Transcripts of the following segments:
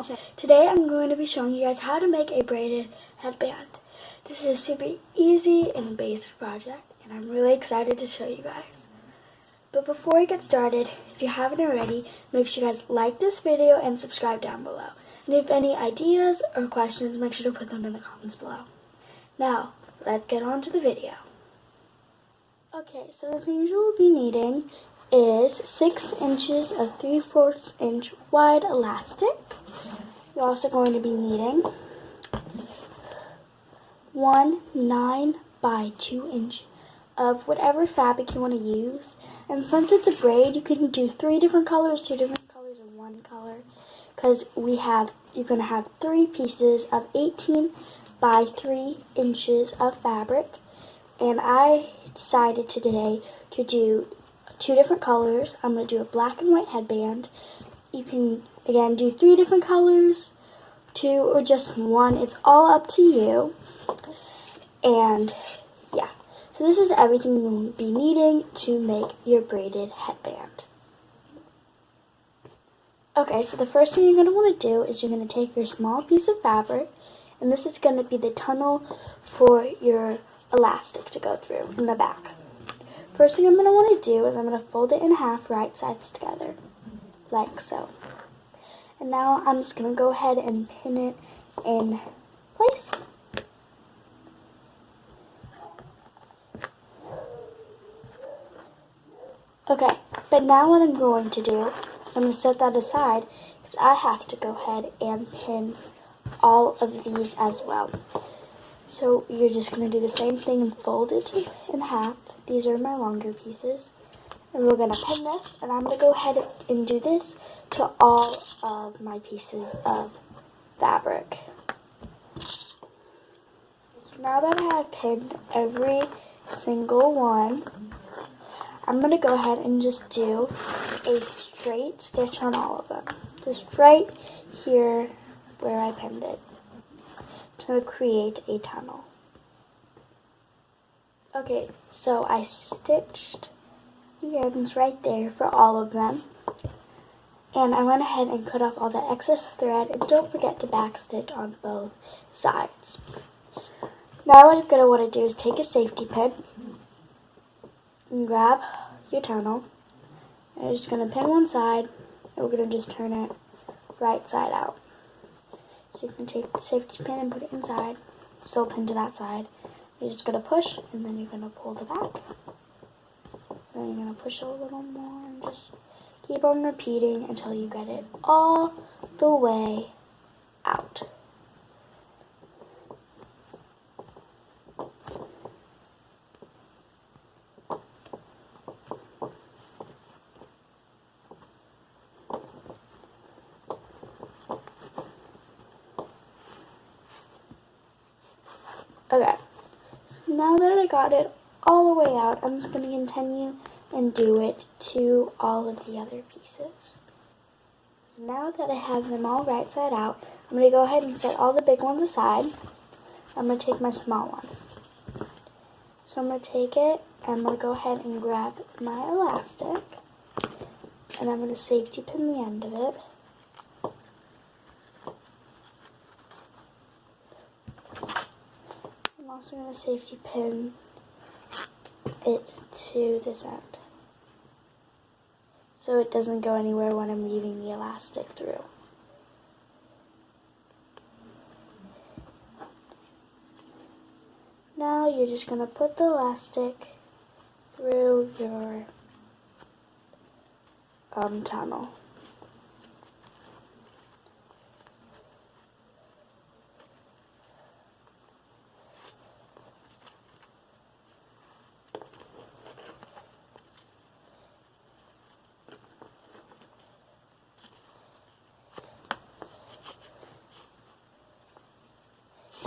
channel. Today I'm going to be showing you guys how to make a braided headband. This is a super easy and basic project, and I'm really excited to show you guys. But before we get started, if you haven't already, make sure you guys like this video and subscribe down below. And if you have any ideas or questions, make sure to put them in the comments below. Now, let's get on to the video. Okay, so the things you will be needing is 6 inches of 3/4 inch wide elastic. You're also going to be needing 1 9 by 2 inch of whatever fabric you want to use. And since it's a braid, you can do 3 different colors, 2 different colors, or 1 color. Because you're going to have 3 pieces of 18 by 3 inches of fabric. And I decided today to do 2 different colors. I'm going to do a black and white headband. You can, again, do 3 different colors, 2 or just 1. It's all up to you. And yeah, so this is everything you'll be needing to make your braided headband. Okay, so the first thing you're going to want to do is you're going to take your small piece of fabric, and this is going to be the tunnel for your elastic to go through in the back. First thing I'm going to want to do is I'm going to fold it in half, right sides together, like so. And now I'm just going to go ahead and pin it in place. Okay, but now what I'm going to do is I'm going to set that aside because I have to go ahead and pin all of these as well. So you're just going to do the same thing and fold it in half. These are my longer pieces. And we're going to pin this, and I'm going to go ahead and do this to all of my pieces of fabric. So now that I have pinned every single one, I'm going to go ahead and just do a straight stitch on all of them. Just right here where I pinned it to create a tunnel. Okay, so I stitched the ends right there for all of them. And I went ahead and cut off all the excess thread, and don't forget to backstitch on both sides. Now what you're going to want to do is take a safety pin and grab your tunnel. And you're just going to pin one side, and we're going to just turn it right side out. So you can take the safety pin and put it inside, still pin to that side. You're just going to push, and then you're going to pull the back. Then you're going to push a little more, and just keep on repeating until you get it all the way out. Okay, so now that I got it all the way out, I'm just going to continue and do it to all of the other pieces. So now that I have them all right side out, I'm going to go ahead and set all the big ones aside. I'm going to take my small one. So I'm going to take it, and I'm going to go ahead and grab my elastic, and I'm going to safety pin the end of it. I'm also going to safety pin it to this end so it doesn't go anywhere when I'm weaving the elastic through. Now you're just going to put the elastic through your tunnel.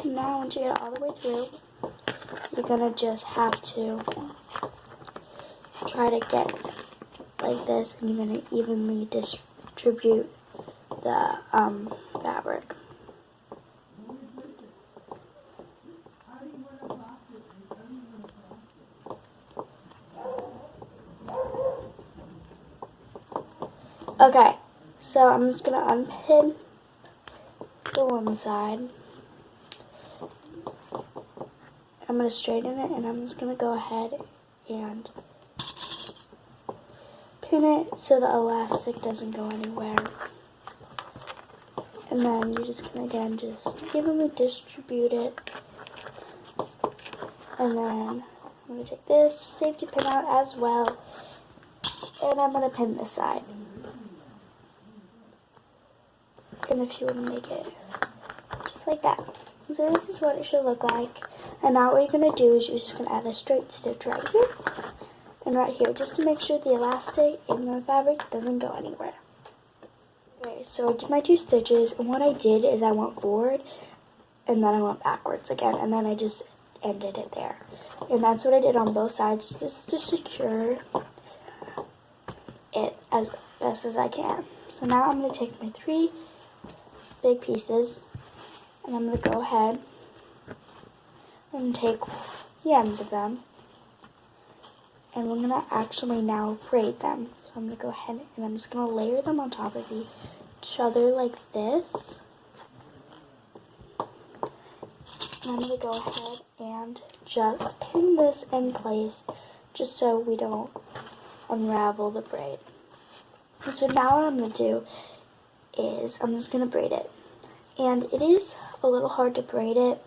Now once you get it all the way through, you're going to just have to try to get like this, and you're going to evenly distribute the fabric. Okay, so I'm just going to unpin the one side. I'm going to straighten it, and I'm just going to go ahead and pin it so the elastic doesn't go anywhere. And then you're just going to, again, just evenly distribute it. And then I'm going to take this safety pin out as well. And I'm going to pin this side. And if you want to make it just like that. So this is what it should look like. And now what you're going to do is you're just going to add a straight stitch right here and right here, just to make sure the elastic in the fabric doesn't go anywhere. Okay, so I did my 2 stitches, and what I did is I went forward and then I went backwards again, and then I just ended it there. And that's what I did on both sides, just to secure it as best as I can. So now I'm going to take my 3 big pieces, and I'm going to go ahead and take the ends of them, and we're going to actually now braid them. So I'm going to go ahead and I'm just going to layer them on top of each other like this. And I'm going to go ahead and just pin this in place just so we don't unravel the braid. And so now what I'm going to do is I'm just going to braid it. And it is a little hard to braid it,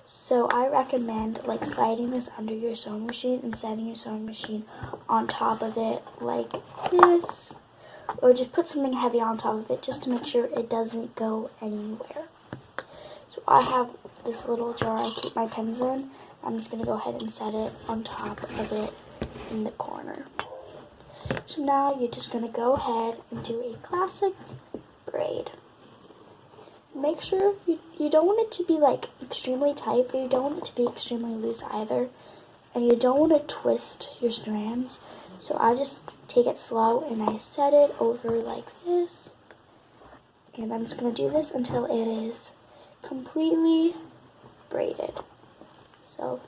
so I recommend like sliding this under your sewing machine and setting your sewing machine on top of it like this, or just put something heavy on top of it just to make sure it doesn't go anywhere. So I have this little jar I keep my pins in. I'm just going to go ahead and set it on top of it in the corner. So now you're just going to go ahead and do a classic braid. Make sure you don't want it to be like extremely tight, but you don't want it to be extremely loose either. And you don't want to twist your strands. So I just take it slow and I set it over like this. And I'm just going to do this until it is completely braided. So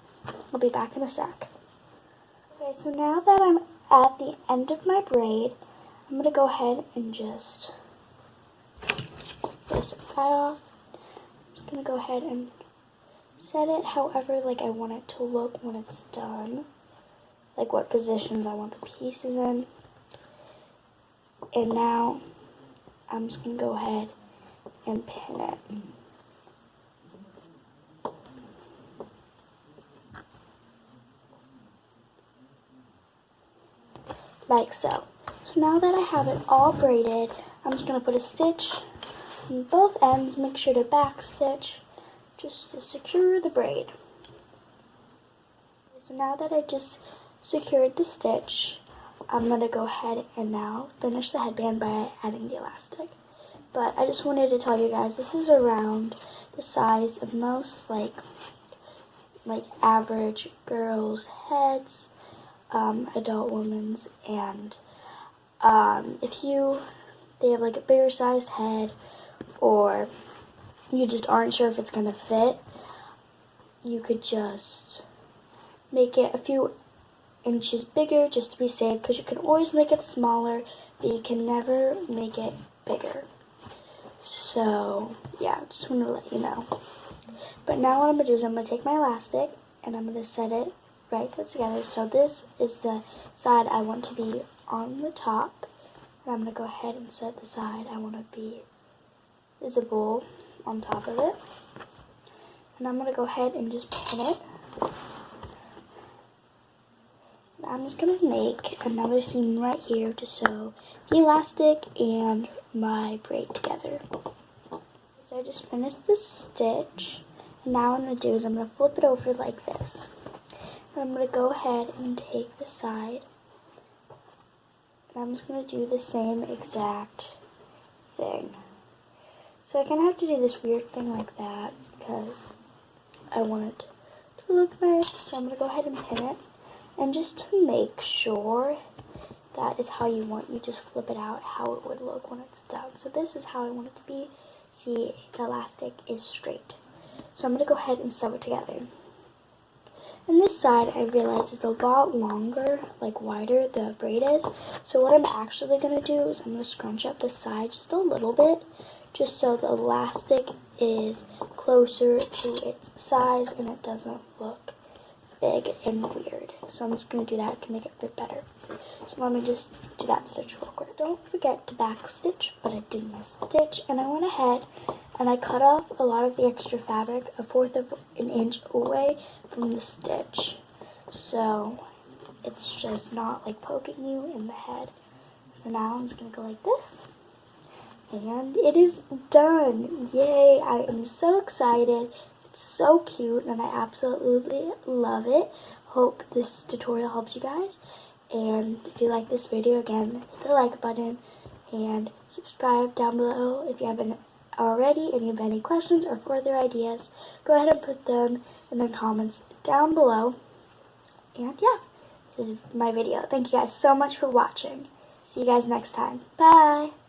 I'll be back in a sec. Okay, so now that I'm at the end of my braid, I'm going to go ahead and just this guy off. I'm just going to go ahead and set it however like I want it to look when it's done. Like what positions I want the pieces in. And now I'm just going to go ahead and pin it. Like so. So now that I have it all braided, I'm just going to put a stitch on both ends. Make sure to back stitch just to secure the braid. So now that I just secured the stitch, I'm going to go ahead and now finish the headband by adding the elastic. But I just wanted to tell you guys, this is around the size of most like average girls' heads, adult women's, and if they have like a bigger sized head, or you just aren't sure if it's going to fit, you could just make it a few inches bigger just to be safe, because you can always make it smaller, but you can never make it bigger. So yeah, just want to let you know. But now what I'm going to do is I'm going to take my elastic and I'm going to set it right together. So this is the side I want to be on the top. And I'm going to go ahead and set the side I want to be visible on top of it. And I'm going to go ahead and just pin it. And I'm just going to make another seam right here to sew the elastic and my braid together. So I just finished this stitch. And now what I'm going to do is I'm going to flip it over like this. And I'm going to go ahead and take the side. And I'm just going to do the same exact thing. So I kind of have to do this weird thing like that because I want it to look nice. So I'm going to go ahead and pin it. And just to make sure that is how you want, you just flip it out how it would look when it's done. So this is how I want it to be. See, the elastic is straight. So I'm going to go ahead and sew it together. And this side, I realized, is a lot longer, like wider, the braid is. So what I'm actually going to do is I'm going to scrunch up the side just a little bit, just so the elastic is closer to its size and it doesn't look big and weird. So I'm just going to do that to make it fit better. So let me just do that stitch real quick. Don't forget to back stitch, but I did miss a stitch, and I went ahead and I cut off a lot of the extra fabric, 1/4 of an inch away from the stitch. So it's just not like poking you in the head. So now I'm just going to go like this. And it is done. Yay, I am so excited. It's so cute and I absolutely love it. Hope this tutorial helps you guys. And if you like this video, again, hit the like button and subscribe down below if you haven't already. And if you have any questions or further ideas, go ahead and put them in the comments down below. And yeah, this is my video. Thank you guys so much for watching. See you guys next time. Bye!